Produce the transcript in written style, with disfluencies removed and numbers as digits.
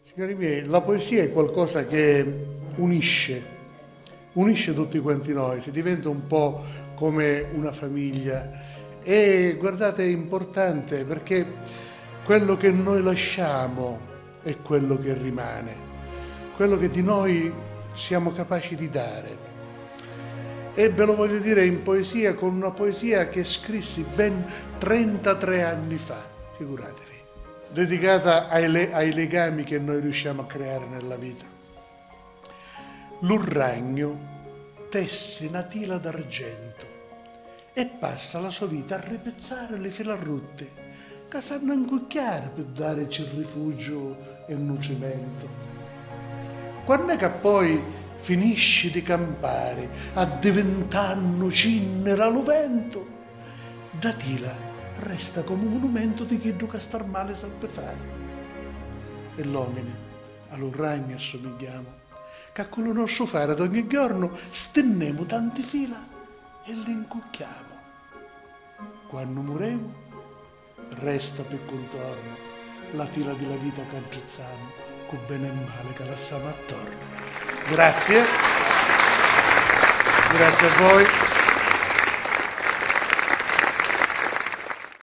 Signori miei, la poesia è qualcosa che unisce tutti quanti noi, si diventa un po' come una famiglia e guardate è importante perché quello che noi lasciamo è quello che rimane, quello che di noi siamo capaci di dare. E ve lo voglio dire in poesia, con una poesia che scrissi ben 33 anni fa, figuratevi, dedicata ai legami che noi riusciamo a creare nella vita. L'Urragno tesse una tela d'argento e passa la sua vita a ripezzare le fila rotte che sanno incucchiare per darci rifugio e nutrimento. Quando è che poi finisce di campare a diventare cinnera lo vento, da tela resta come un monumento di chi che star male sappia fare. E l'omine all'Urragno assomigliamo, che a quello nostro fare ad ogni giorno stennemo tante fila e le incucchiamo. Quando muremo, resta per contorno la tela della vita che addrizziamo, con bene e male che lasciamo attorno. Grazie a voi.